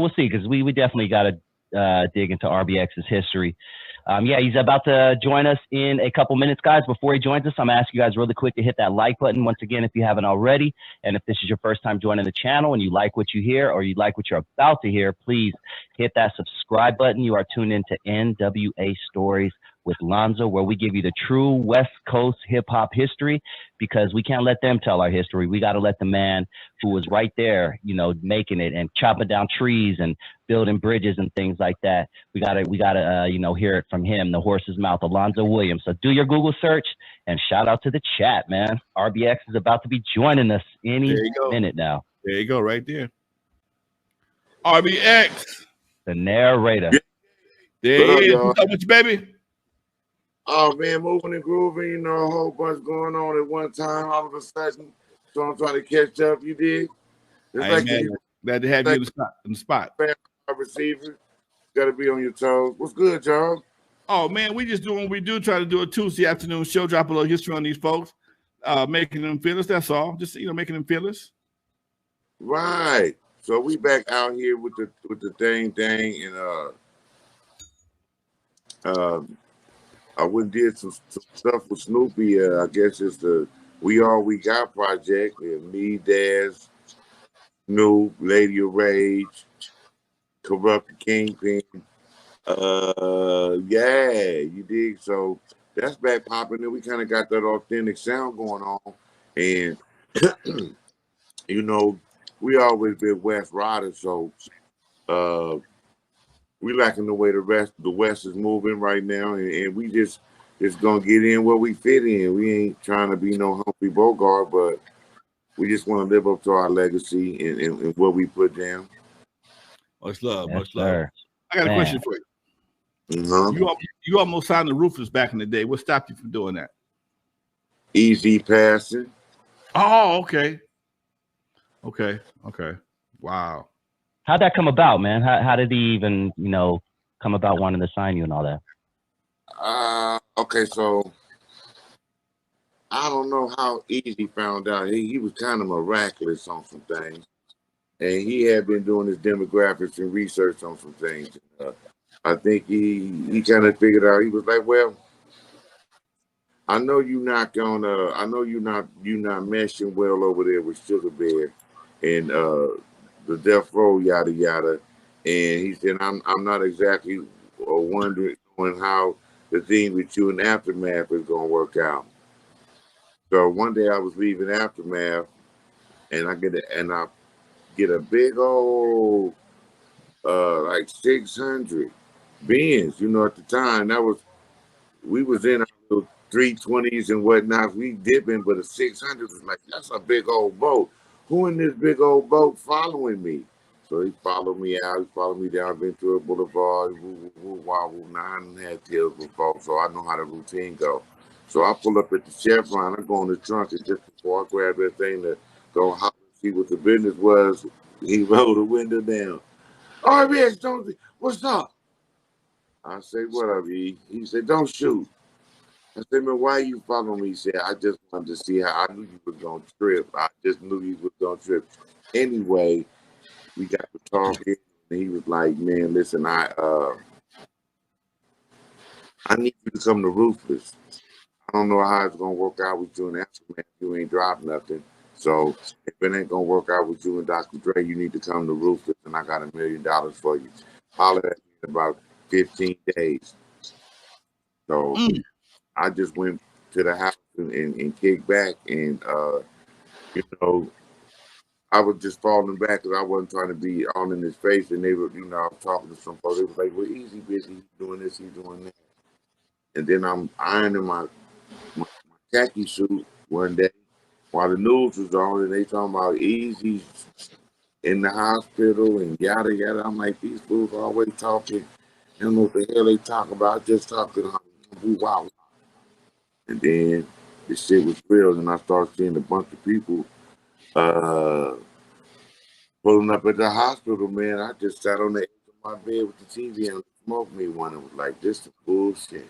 we'll see, because we definitely got to dig into RBX's history. Yeah, he's about to join us in a couple minutes, guys. Before he joins us, I'm going to ask you guys really quick to hit that like button once again if you haven't already. And if this is your first time joining the channel and you like what you hear or you like what you're about to hear, please hit that subscribe button. You are tuned into N.W.A. Stories with Lonzo, where we give you the true West Coast hip-hop history, because we can't let them tell our history. We got to let the man who was right there, you know, making it and chopping down trees and building bridges and things like that. We gotta, you know, hear it from him, the horse's mouth, Alonzo Williams. So do your Google search, and shout out to the chat, man. RBX is about to be joining us any minute now. There you go, right there. RBX, the narrator. There he is. What's up with you, baby? Oh man, moving and grooving, you know, a whole bunch going on at one time, all of a sudden. So I'm trying to catch up. You did. Glad to have you in the spot. Receiver, got to be on your toes. What's good, y'all? Oh man, we just doing what we do. Try to do a Tuesday afternoon show, drop a little history on these folks, making them feel us. That's all. Just making them feel us. Right. So we back out here with the thing, and I went and did some stuff with Snoopy. I guess it's the We All We Got project. And me, Daz, Snoop, Lady of Rage, Corrupt the Kingpin. Yeah, you dig? So that's back popping. And we kind of got that authentic sound going on. And, you know, we always been West Riders. So we liking the way the West is moving right now, and we just gonna get in where we fit in. We ain't trying to be no Humphrey Bogart, but we just want to live up to our legacy and what we put down. Much love, yes, much love. Sir. I got a question for you. You almost signed the Ruthless back in the day. What stopped you from doing that? Easy passing. Oh, okay. Wow. How'd that come about, man? How did he even, come about wanting to sign you and all that? Okay, so I don't know how Easy found out. He was kind of miraculous on some things, and he had been doing his demographics and research on some things. I think he kind of figured out. He was like, well, I know you're not meshing well over there with Sugar Bear and the Death Row, yada yada. And he said, I'm not exactly wondering how the thing with you and Aftermath is gonna work out. So one day I was leaving Aftermath, and I get a big old like 600 Benz. You know, at the time we was in our little 320s and whatnot. We dipping, but a 600 was like, that's a big old boat. Who in this big old boat following me? So he followed me out. He followed me down Ventura Boulevard. Now I had tails before, so I know how the routine go. So I pull up at the Chevron. I go in the trunk, and just before I grab that thing to go holler and see what the business was, he rolled the window down. RBX, what's up? I said, what up, E? He said, don't shoot. I said, man, why you following me? He said, I just wanted to see how I knew you was going to trip. I just knew you was going to trip. Anyway, we got to talking, and he was like, man, listen, I need you to come to Ruthless. I don't know how it's going to work out with you and Aftermath. You ain't dropped nothing. So if it ain't going to work out with you and Dr. Dre, you need to come to Ruthless, and I got $1 million for you. Holler at me in about 15 days. So I just went to the house and kicked back, and I was just falling back because I wasn't trying to be all in his face, and they were, I was talking to some folks. They was like, well, Easy busy, he's doing this, he's doing that. And then I'm ironing my khaki suit one day while the news was on, and they talking about Easy in the hospital and yada yada. I'm like, these fools always talking. I don't know what the hell they talk about. Just talking. Wow. And then the shit was real, and I started seeing a bunch of people pulling up at the hospital. Man, I just sat on the edge of my bed with the TV and smoked me one. It was like, this is bullshit.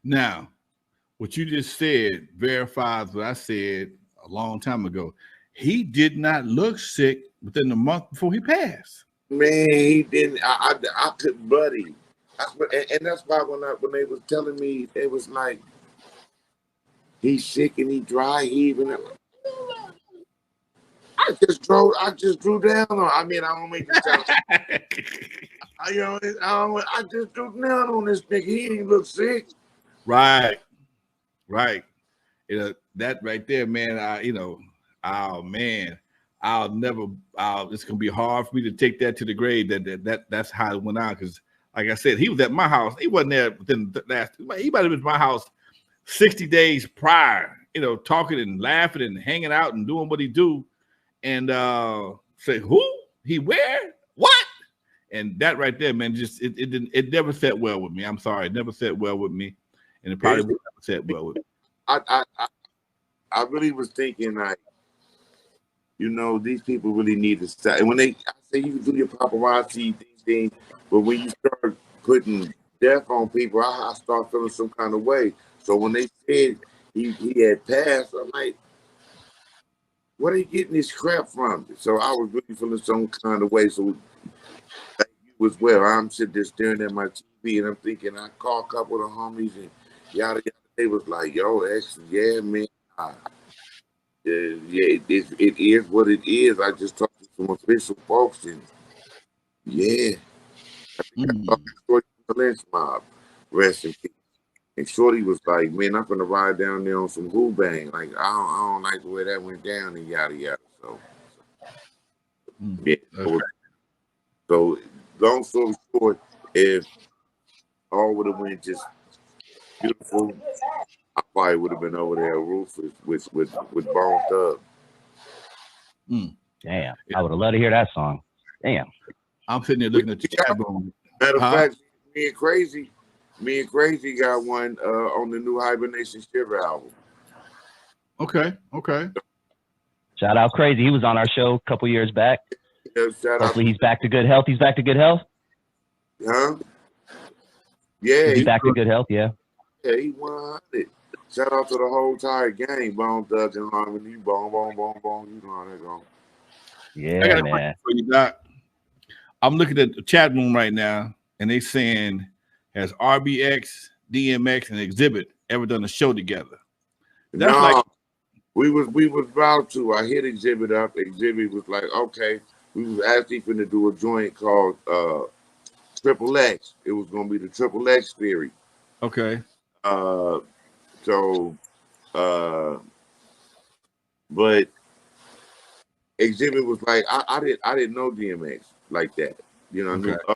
Now, what you just said verifies what I said a long time ago. He did not look sick within the month before he passed. Man, he didn't. I could, buddy. And that's why when they was telling me, it was like he's sick and he dry heaving. I just drew down on. I mean, I don't make it sound. I just drew down on this nigga. He didn't look sick. Right. That right there, man. Oh man, it's gonna be hard for me to take that to the grave. That's how it went on. Because, like I said, he was at my house. He wasn't there within the last. He might have been at my house 60 days prior. Talking and laughing and hanging out and doing what he do. And say who he where what, and that right there, man, just it never sat well with me. I'm sorry, it never sat well with me, and it probably would never sat well with me. I really was thinking, like, these people really need to stop. And when I say you can do your paparazzi things, but when you start putting death on people, I start feeling some kind of way. So when they said he had passed, I'm like, where are they getting this crap from? So I was really feeling some kind of way. So like you as well, I'm sitting there staring at my TV and I'm thinking, I call a couple of homies and yada yada. They was like, yo, actually, yeah, man. Yeah, it is what it is. I just talked to some official folks and yeah. I talked to Shorty from the Lynch Mob, rest in peace. And Shorty was like, man, I'm gonna ride down there on some who bang. Like, I don't like the way that went down and yada yada. So yeah. So long story short, if all would have went just beautiful, I probably would have been over there Rufus with Bone Thug. Damn, I would have loved to hear that song. Damn. I'm sitting there looking at the chat room. Matter of fact, me and Crazy got one on the new Hibernation Shiver album. Okay. Shout out Crazy. He was on our show a couple years back. Yeah, hopefully he's back to good health. He's back to good health? Huh? Yeah. He's back to good health, yeah. Yeah, he 100. Shout out to the whole entire gang. Bone Thugs and Harmony. Boom. You know how that go. Yeah, man. For you, Doc. I'm looking at the chat room right now, and they saying, has RBX, DMX, and Exhibit ever done a show together? That's no, we was about to. I hit Exhibit up. Exhibit was like, okay. We was actually going to do a joint called Triple X. It was going to be the Triple X theory. Okay. But Exhibit was like, I didn't know DMX like that. I knew